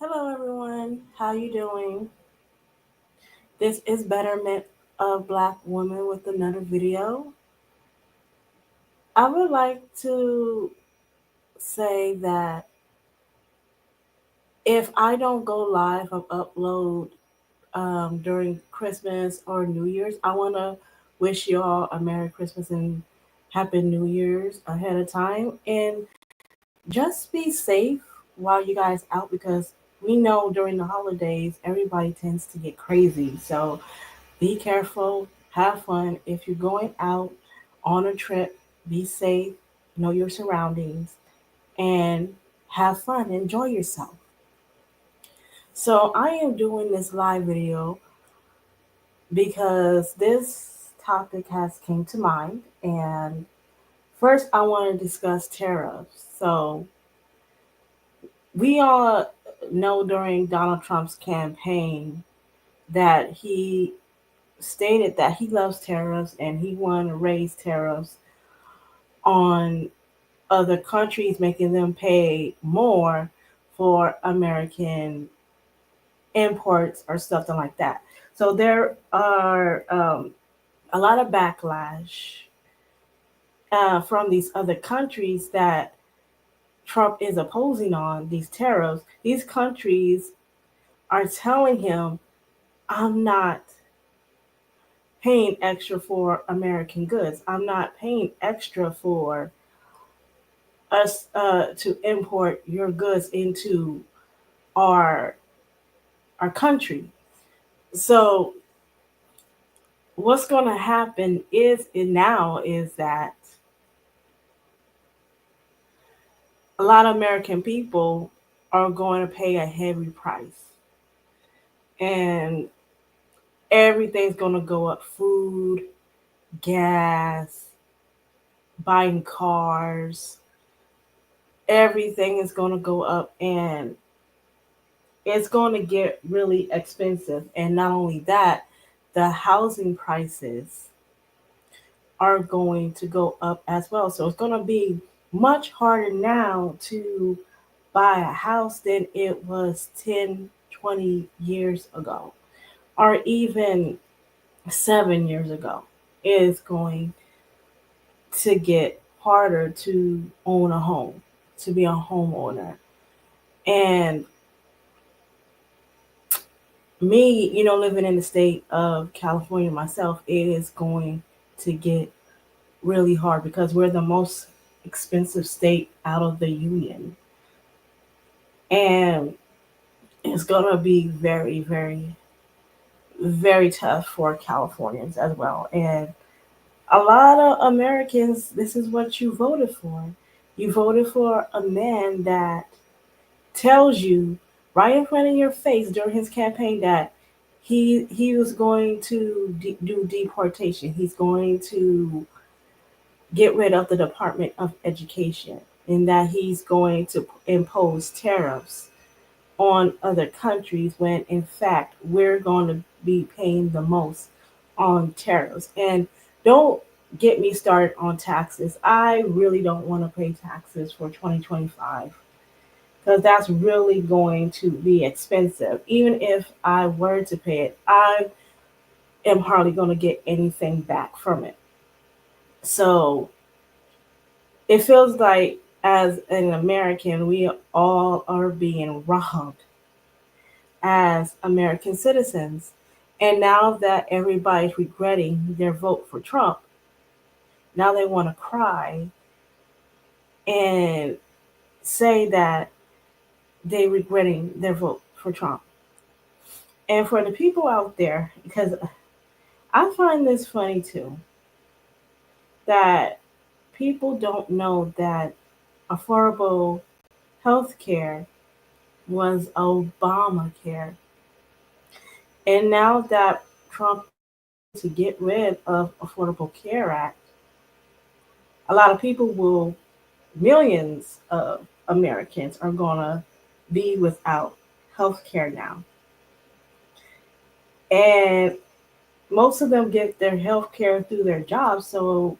Hello everyone, how you doing? This is Betterment of Black Women with another video. I would like to say that if I don't go live or upload during Christmas or New Year's, I want to wish you all a Merry Christmas and Happy New Year's ahead of time. And just be safe while you guys out because we know during the holidays everybody tends to get crazy. So be careful, have fun. If you're going out on a trip, be safe, know your surroundings, and have fun. Enjoy yourself. So, I am doing this live video because this topic has came to mind. And first, I want to discuss tariffs. So, we all know during Donald Trump's campaign that he stated that he loves tariffs and he wanted to raise tariffs on other countries, making them pay more for American imports or something like that. So there are a lot of backlash from these other countries that Trump is opposing on these tariffs. These countries are telling him, I'm not paying extra for American goods. I'm not paying extra for us to import your goods into our our country. So what's going to happen is that a lot of American people are going to pay a heavy price, and everything's going to go up: food, gas, buying cars. Everything is going to go up, and it's going to get really expensive. And not only that, the housing prices are going to go up as well. So it's going to be much harder now to buy a house than it was 10, 20 years ago, or even 7 years ago. It is going to get harder to own a home, to be a homeowner. And me, living in the state of California myself, it is going to get really hard because we're the most expensive state out of the union. And it's going to be very, very, very tough for Californians as well. And a lot of Americans, this is what you voted for. You voted for a man that tells you right in front of your face during his campaign that he was going to do deportation. He's going to get rid of the Department of Education, and that he's going to impose tariffs on other countries when in fact we're going to be paying the most on tariffs. And don't get me started on taxes. I really don't want to pay taxes for 2025 because that's really going to be expensive. Even if I were to pay it, I am hardly going to get anything back from it. So it feels like as an American, we all are being robbed as American citizens. And now that everybody's regretting their vote for Trump, now they want to cry and say that they regretting their vote for Trump. And for the people out there, because I find this funny too, that people don't know that affordable health care was Obamacare. And now that Trump to get rid of Affordable Care Act, a lot of people will, millions of Americans are going to be without health care now. And most of them get their health care through their jobs. So,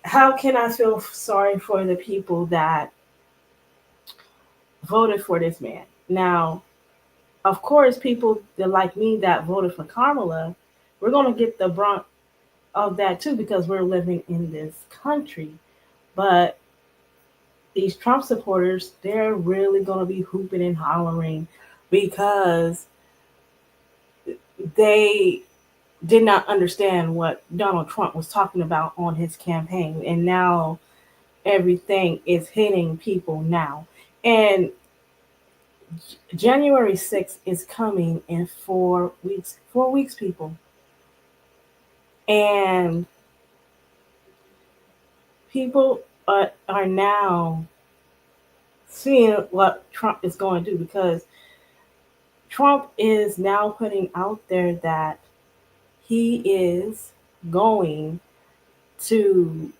how can I feel sorry for the people that voted for this man? Now, of course, people that like me that voted for Kamala, we're gonna get the brunt of that too because we're living in this country. But these Trump supporters, they're really gonna be hooping and hollering because they did not understand what Donald Trump was talking about on his campaign, and now everything is hitting people now. And January 6th is coming in 4 weeks. 4 weeks, people. And people are now seeing what Trump is going to do because Trump is now putting out there that he is going to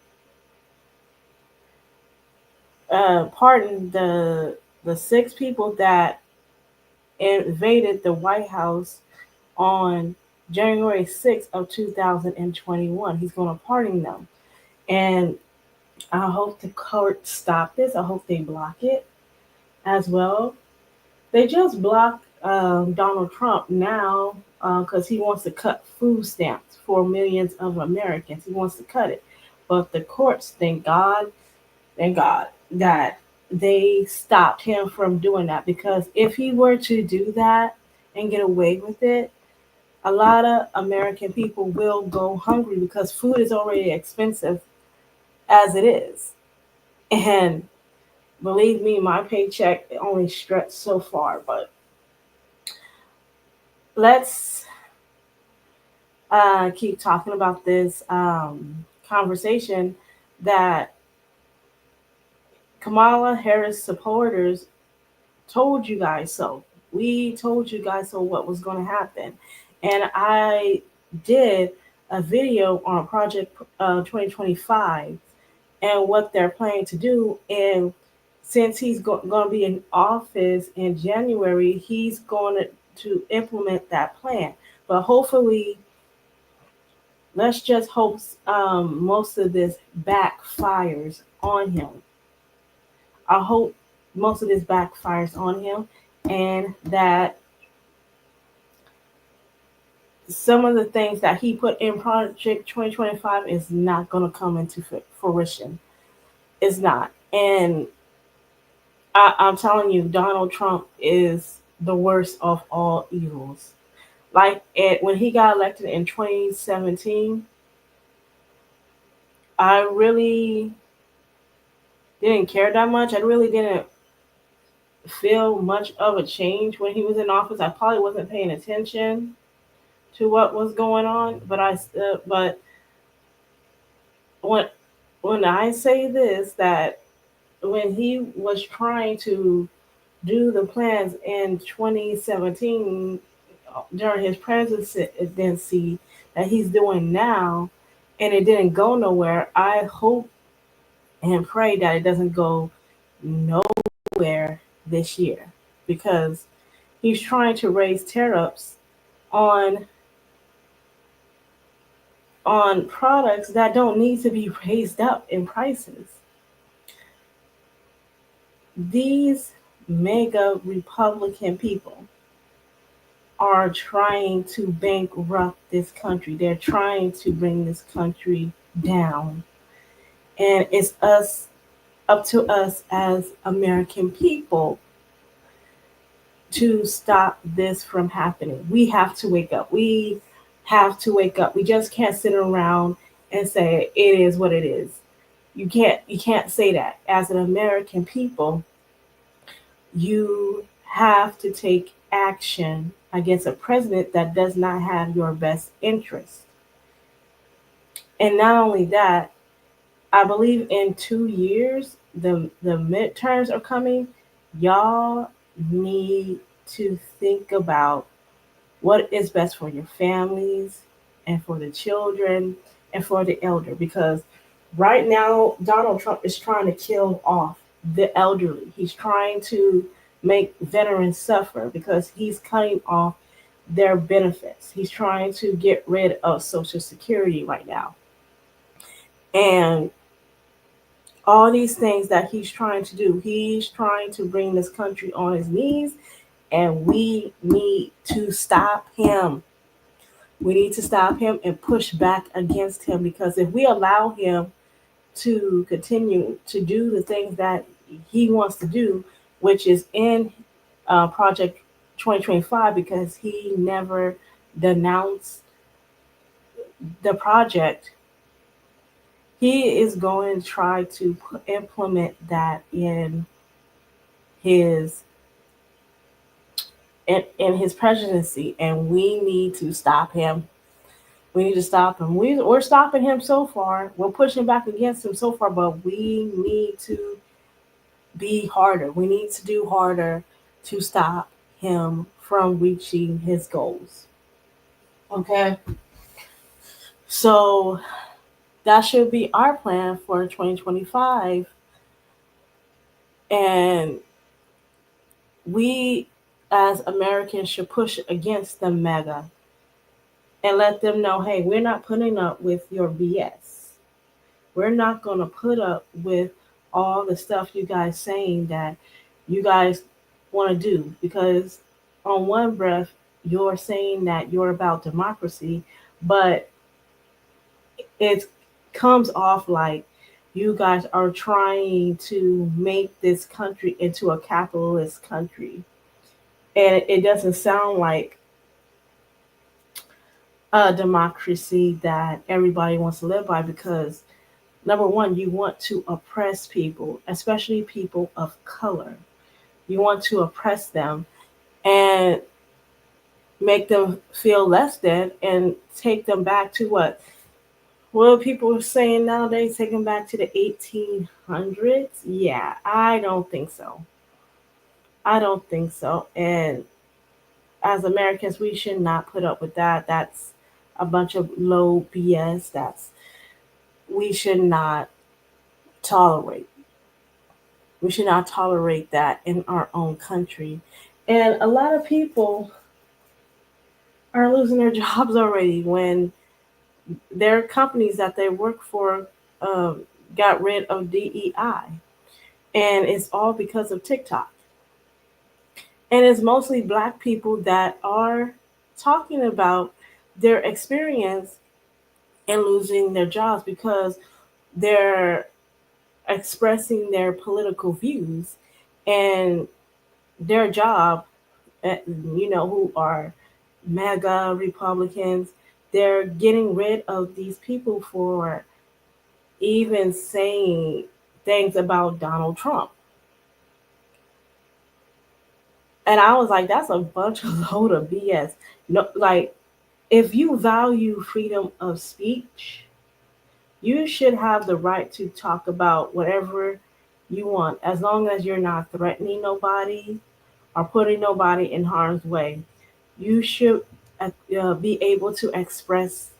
pardon the six people that invaded the White House on January 6th of 2021. He's going to pardon them. And I hope the court stop this. I hope they block it as well. They just blocked Donald Trump now because he wants to cut food stamps for millions of Americans. He wants to cut it. But the courts, thank God, that they stopped him from doing that because if he were to do that and get away with it, a lot of American people will go hungry because food is already expensive as it is. And believe me, my paycheck only stretched so far. But let's keep talking about this conversation that Kamala Harris supporters told you guys so. We told you guys so what was going to happen. And I did a video on Project 2025 and what they're planning to do. And since he's going to be in office in January, he's going to implement that plan. But hopefully, let's just hope most of this backfires on him. I hope most of this backfires on him and that some of the things that he put in Project 2025 is not going to come into fruition. It's not. And I'm telling you, Donald Trump is the worst of all evils. Like when he got elected in 2017, I really didn't care that much. I really didn't feel much of a change when he was in office. I probably wasn't paying attention to what was going on, but when when I say this, that when he was trying to do the plans in 2017 during his presidency that he's doing now, and it didn't go nowhere, I hope and pray that it doesn't go nowhere this year because he's trying to raise tariffs on on products that don't need to be raised up in prices. These mega Republican people are trying to bankrupt this country. They're trying to bring this country down. And it's up to us as American people to stop this from happening. We have to wake up. We have to wake up. We just can't sit around and say it is what it is. You can't say that. As an American people, you have to take action against a president that does not have your best interest. And not only that, I believe in 2 years the midterms are coming. Y'all need to think about what is best for your families and for the children and for the elder because right now Donald Trump is trying to kill off the elderly. He's trying to make veterans suffer because he's cutting off their benefits. He's trying to get rid of Social Security right now. And all these things that he's trying to do, he's trying to bring this country on his knees and we need to stop him. We need to stop him and push back against him, because if we allow him to continue to do the things that he wants to do, which is in Project 2025, because he never denounced the project, he is going to try to implement that his in his presidency, and we need to stop him. We need to stop him. We're stopping him so far. We're pushing back against him so far, but we need to be harder. We need to do harder to stop him from reaching his goals. Okay. So that should be our plan for 2025. And we as Americans should push against the mega and let them know, hey, we're not putting up with your BS. We're not going to put up with all the stuff you guys saying that you guys want to do, because on one breath you're saying that you're about democracy, but it comes off like you guys are trying to make this country into a capitalist country. And it doesn't sound like a democracy that everybody wants to live by, because number one, you want to oppress people, especially people of color. You want to oppress them and make them feel less than, and take them back to what people are saying nowadays, take them back to the 1800s. Yeah, I don't think so. I don't think so. And as Americans, we should not put up with that. That's a bunch of low BS. We should not tolerate. We should not tolerate that in our own country. And a lot of people are losing their jobs already when their companies that they work for um, got rid of DEI. And it's all because of TikTok. And it's mostly Black people that are talking about their experience in losing their jobs, because they're expressing their political views, and their job, who are MAGA Republicans, they're getting rid of these people for even saying things about Donald Trump. And I was like, that's a bunch of load of BS. No, like, if you value freedom of speech, you should have the right to talk about whatever you want, as long as you're not threatening nobody or putting nobody in harm's way. You should be able to express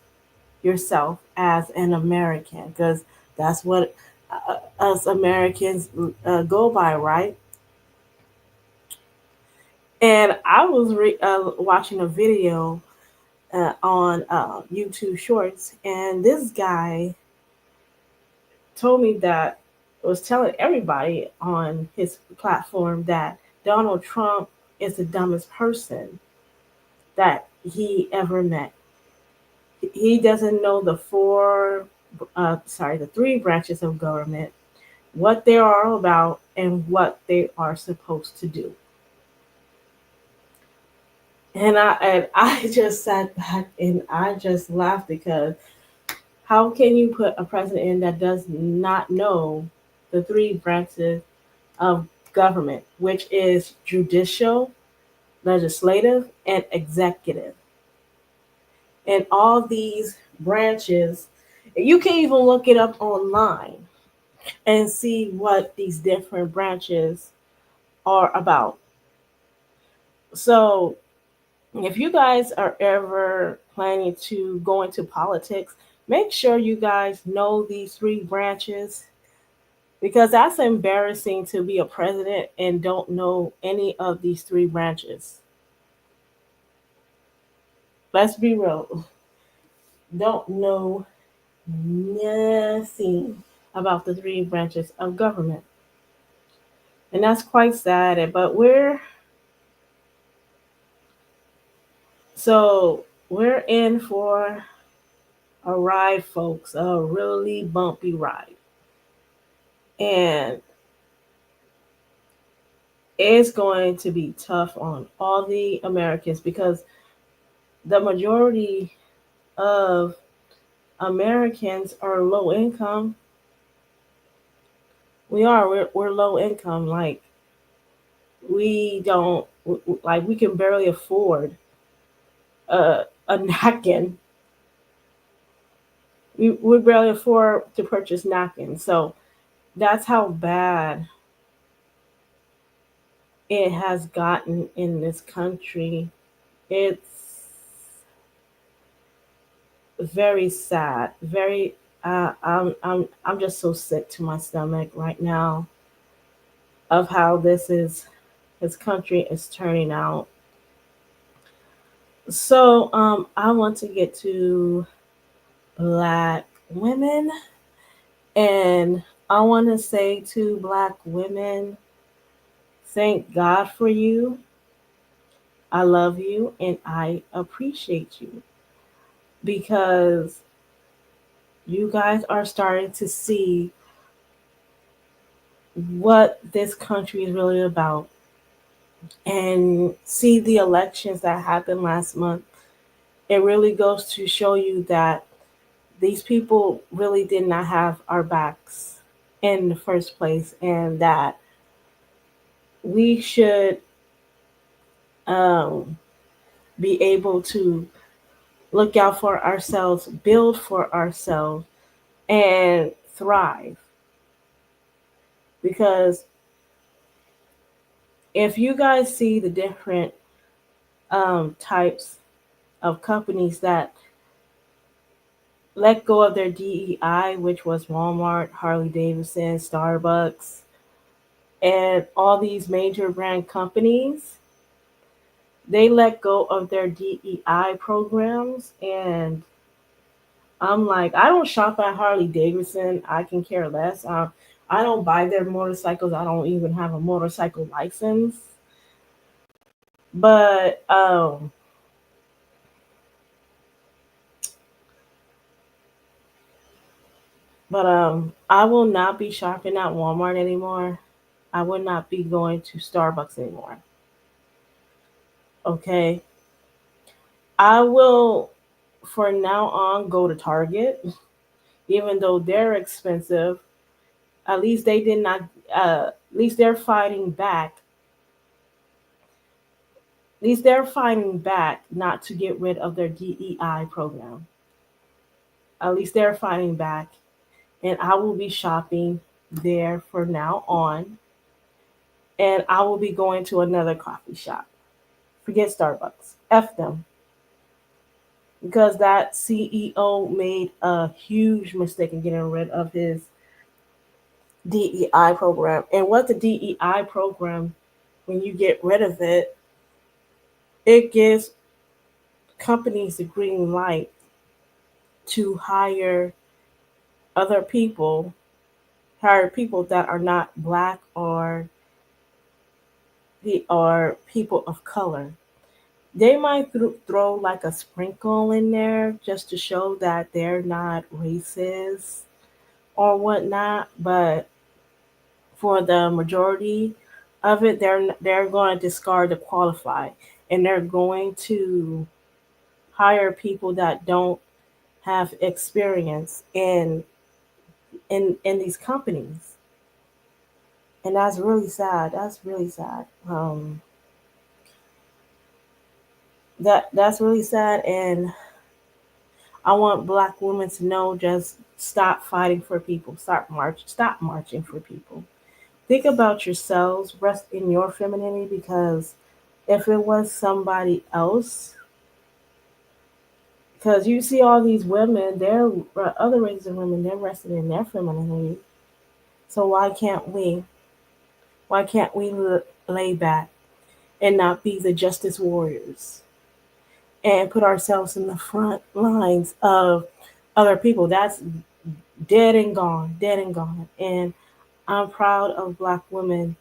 yourself as an American, because that's what us Americans go by, right? And I was watching a video on YouTube Shorts, and this guy told me that was telling everybody on his platform that Donald Trump is the dumbest person that he ever met. He doesn't know the three branches of government, what they are all about, and what they are supposed to do. And I just sat back and I just laughed, because how can you put a president in that does not know the three branches of government, which is judicial, legislative, and executive? And all these branches, you can even look it up online and see what these different branches are about. So, if you guys are ever planning to go into politics, make sure you guys know these three branches, because that's embarrassing to be a president and don't know any of these three branches. Let's be real. Don't know nothing about the three branches of government. And that's quite sad. But So we're in for a ride, folks, a really bumpy ride. And it's going to be tough on all the Americans because the majority of Americans are low income. We're low income. Like we don't like we can barely afford a napkin. We barely afford to purchase napkins. So that's how bad it has gotten in this country. It's very sad. Very. I'm just so sick to my stomach right now of how this country is turning out. So I want to get to black women, and I want to say to black women, thank God for you. I love you and I appreciate you because you guys are starting to see what this country is really about and see the elections that happened last month. It really goes to show you that these people really did not have our backs in the first place, and that we should um, be able to look out for ourselves, build for ourselves, and thrive. Because if you guys see the different types of companies that let go of their DEI, which was Walmart, Harley Davidson, Starbucks, and all these major brand companies, they let go of their DEI programs. And I'm like, I don't shop at Harley Davidson. I can care less. I don't buy their motorcycles. I don't even have a motorcycle license. But I will not be shopping at Walmart anymore. I will not be going to Starbucks anymore. Okay. I will, for now on, go to Target, even though they're expensive. At least they did not. At least they're fighting back. At least they're fighting back not to get rid of their DEI program. At least they're fighting back, and I will be shopping there for now on. And I will be going to another coffee shop. Forget Starbucks. F them. Because that CEO made a huge mistake in getting rid of his DEI program. And what the DEI program, when you get rid of it, it gives companies the green light to other people, hire people that are not black or people of color. They might throw like a sprinkle in there just to show that they're not racist or whatnot, but for the majority of it, they're going to discard the qualified, and they're going to hire people that don't have experience in these companies, and that's really sad. That's really sad. That's really sad, and I want black women to know, just stop fighting for people. Stop marching for people. Think about yourselves, rest in your femininity, because if it was somebody else, because you see all these women, they're other races of women, they're resting in their femininity. So why can't we lay back and not be the justice warriors and put ourselves in the front lines of other people? That's dead and gone, dead and gone. And I'm proud of black women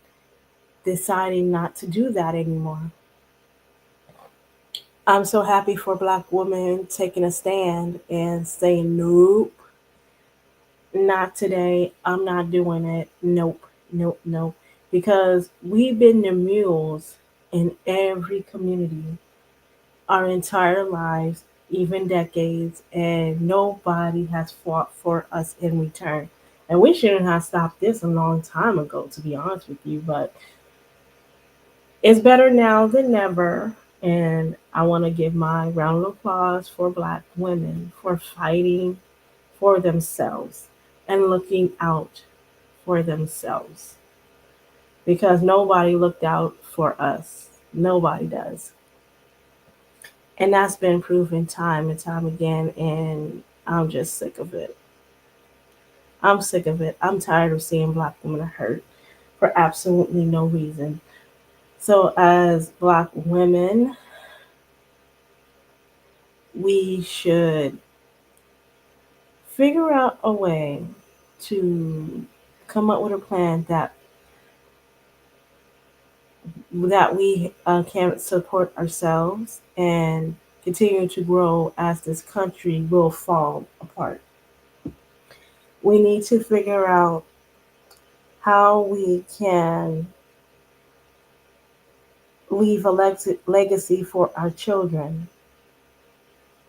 deciding not to do that anymore. I'm so happy for Black women taking a stand and saying, nope, not today. I'm not doing it. Nope, nope, nope. Because we've been the mules in every community our entire lives, even decades, and nobody has fought for us in return. And we shouldn't have stopped this a long time ago, to be honest with you, but it's better now than never. And I want to give my round of applause for Black women for fighting for themselves and looking out for themselves because nobody looked out for us. Nobody does. And that's been proven time and time again. And I'm just sick of it. I'm sick of it. I'm tired of seeing Black women hurt for absolutely no reason. So, as Black women, we should figure out a way to come up with a plan that we can support ourselves and continue to grow as this country will fall apart. We need to figure out how we can leave a legacy for our children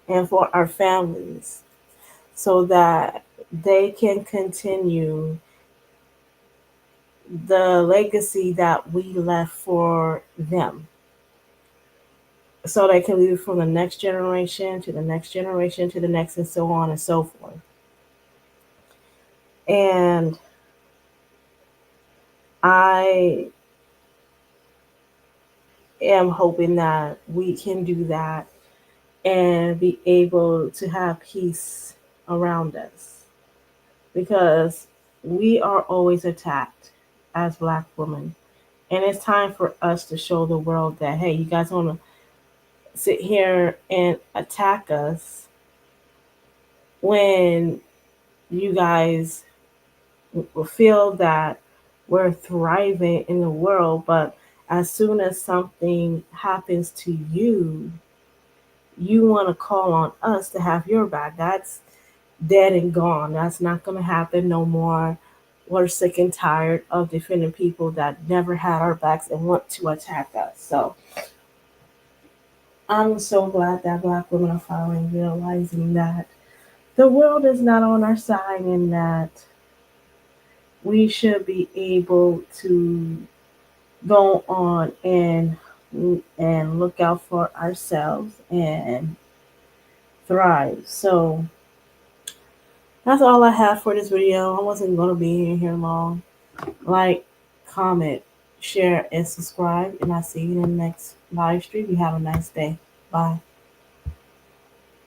and for our families so that they can continue the legacy that we left for them. So they can leave it from the next generation to the next generation to the next, and so on and so forth. And I am hoping that we can do that and be able to have peace around us because we are always attacked as Black women. And it's time for us to show the world that, hey, you guys want to sit here and attack us when you guys feel that we're thriving in the world, but as soon as something happens to you, you want to call on us to have your back. That's dead and gone. That's not going to happen no more. We're sick and tired of defending people that never had our backs and want to attack us. So I'm so glad that Black women are finally realizing that the world is not on our side and that we should be able to go on and look out for ourselves and thrive. So that's all I have for this video. I wasn't going to be in here long. Like, comment, share, and subscribe. And I'll see you in the next live stream. You have a nice day. Bye.